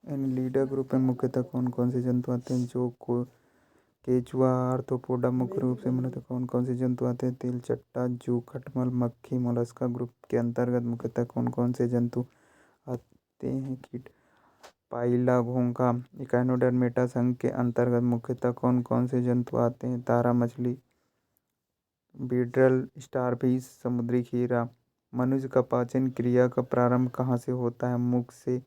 Annelida group में मुख्यतः कौन कौन से जंतु आते हैं? जो को केंचुआ, आर्थ्रोपोडा। मुख्य रूप से मुख्यतः कौन कौन से जंतु आते हैं? तिलचट्टा, जू, खटमल, मक्खी। मोलस्का ग्रुप के अंतर्गत मुख्यतः कौन कौन से जंतु आते हैं? कीट। पाइला, घोंघा। इकाइनोडर्मेटा संघ के अंतर्गत मुख्यतः कौन कौन से जंतु आते हैं? तारा मछली, बीटल, स्टारफिश, समुद्री खीरा। मनुष्य का पाचन क्रिया का प्रारंभ कहाँ से होता है? मुख से।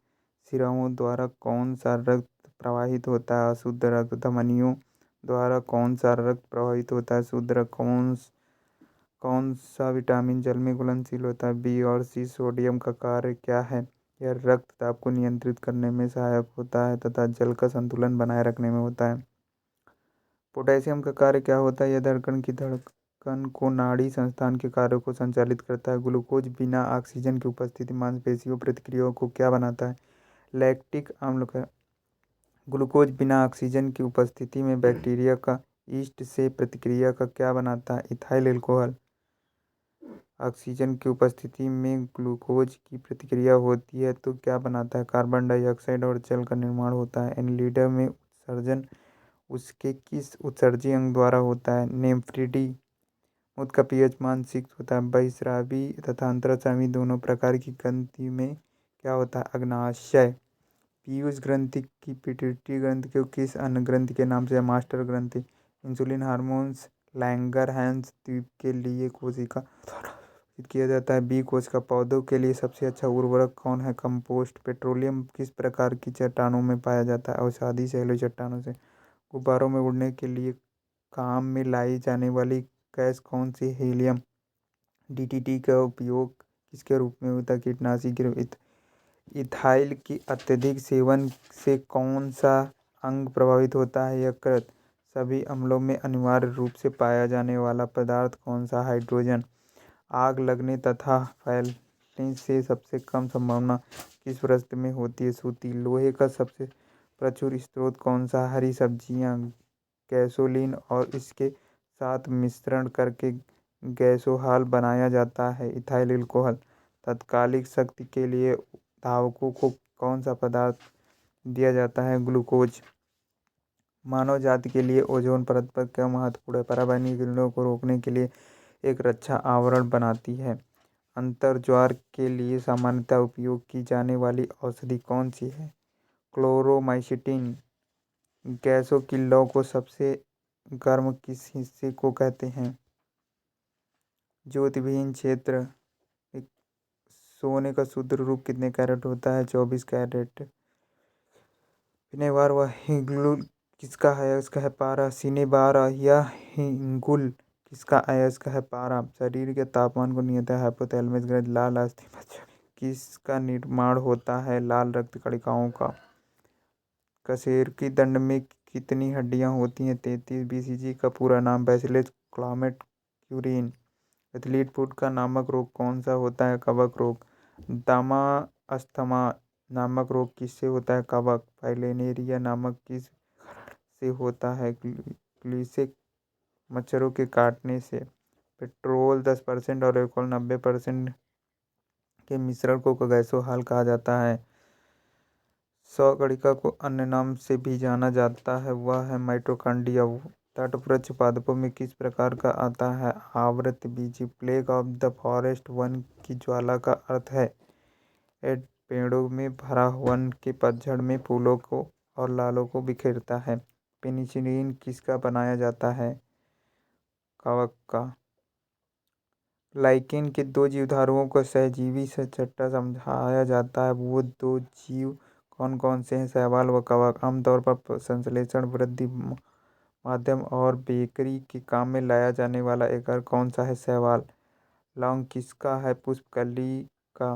सिराओं द्वारा कौन सा रक्त प्रवाहित होता है? अशुद्ध रक्त। धमनियों द्वारा कौन सा रक्त प्रवाहित होता है? शुद्ध रक्त। कौन सा विटामिन जल में घुलनशील होता है? बी और सी। सोडियम का कार्य क्या है? यह रक्त दाब को नियंत्रित करने में सहायक होता है तथा जल का संतुलन बनाए रखने में होता है। पोटेशियम का कार्य क्या होता है? यह धड़कन की धड़कन को, नाड़ी संस्थान के कार्यों को संचालित करता है। ग्लूकोज बिना ऑक्सीजन की उपस्थिति मांसपेशियों प्रतिक्रियाओं को क्या बनाता है? लैक्टिक अम्ल का। ग्लूकोज बिना ऑक्सीजन की उपस्थिति में बैक्टीरिया का यीस्ट से प्रतिक्रिया का क्या बनाता है? Ethyl alcohol. ऑक्सीजन की उपस्थिति में ग्लूकोज की प्रतिक्रिया होती है तो क्या बनता है? कार्बन डाइऑक्साइड और जल का निर्माण होता है। एनीलिडा में उत्सर्जन उसके किस उत्सर्जी अंग द्वारा होता है? नेफ्रिडी। मूत्र का पीएच मान 6 होता है। बहिस्रावी तथा अंतःस्रावी दोनों प्रकार की ग्रंथि में क्या होता है? अग्नाशय। पीयूष ग्रंथि की पिट्यूटरी ग्रंथि को किस अन्य ग्रंथि के नाम से? मास्टर ग्रंथि। इंसुलिन हार्मोन्स लैंगरहैंस द्वीप के लिए कोशिका द्वारा किया जाता है। बी कोशिका। पौधों के लिए सबसे अच्छा उर्वरक कौन है? कंपोस्ट। पेट्रोलियम किस प्रकार की चट्टानों में पाया जाता है? अवसादी शैलों चट्टानों से। गुब्बारों में उड़ने के लिए काम में लाई जाने वाली गैस कौन सी? हीलियम। डीडीटी का उपयोग किसके रूप में होता है? कीटनाशी के रूप। इथाइल की अत्यधिक सेवन से कौन सा अंग प्रभावित होता है? यकृत। सभी अम्लों में अनिवार्य रूप से पाया जाने वाला पदार्थ कौन सा? हाइड्रोजन। आग लगने तथा फैलने से सबसे कम संभावना किस वस्तु में होती है? सूती। लोहे का सबसे प्रचुर स्रोत कौन सा? हरी सब्जियां। गैसोलीन और इसके साथ मिश्रण करके गैसोहाल बनाया जाता है। Ethyl alcohol. तात्कालिक शक्ति के लिए धावकों को कौन सा पदार्थ दिया जाता है? ग्लूकोज। मानव जाति के लिए ओजोन परत पर क्या महत्वपूर्ण है? पराबैंगनी किरणों को रोकने के लिए एक रक्षा आवरण बनाती है। अंतर्ज्वार के लिए सामान्यतः उपयोग की जाने वाली औषधि कौन सी है? क्लोरोमाइसिटिन। गैसों की लौ को सबसे गर्म किस हिस्से को कहते हैं? ज्योतिविहीन क्षेत्र। सोने का शुद्ध रूप कितने कैरेट होता है? 24 कैरेट। पिनेवार व हिंगुल किसका अयस्क है? पारा। सिनेबारा या हिंगुल किसका अयस्क है? पारा। शरीर के तापमान को नियंत्रित हाइपोथैलेमस ग्रंथि। लाल अस्थि मज्जा किसका निर्माण होता है? लाल रक्त कणिकाओं का। कशेरुकी दंड में कितनी हड्डियां होती हैं? 33। बीसीजी का पूरा नाम? बैसिलस क्लामाक्यूरिन। एथलीट फुट का नामक रोग कौन सा होता है? कवक रोग। दामा अस्थमा नामक रोग किससे होता है? कवक। फाइलेरिया नामक किस से होता है? ग्लीसेक मच्छरों के काटने से। पेट्रोल 10% और अल्कोहल 90% के मिश्रण को गैसोहाल कहा जाता है। सौकड़िका को अन्य नाम से भी जाना जाता है, वह है माइटोकॉन्ड्रिया। तटवृक्ष पादपों में किस प्रकार का आता है? आवृतबीजी। Plague of the forest one की ज्वाला का अर्थ है? पेड़ों में भरा वन के पतझड़ में फूलों को और लालों को बिखेरता है। पेनिसिलिन किसका बनाया जाता है? कवक का। लाइकेन के दो जीवधारुओं को सहजीवी से छठा समझाया जाता है, वो दो जीव कौन कौन से हैं? शैवाल व कवक। आमतौर पर संश्लेषण, वृद्धि, माध्यम और बेकरी के काम में लाया जाने वाला एक कौन सा है? शैवाल। लौंग किसका है? पुष्पकली का।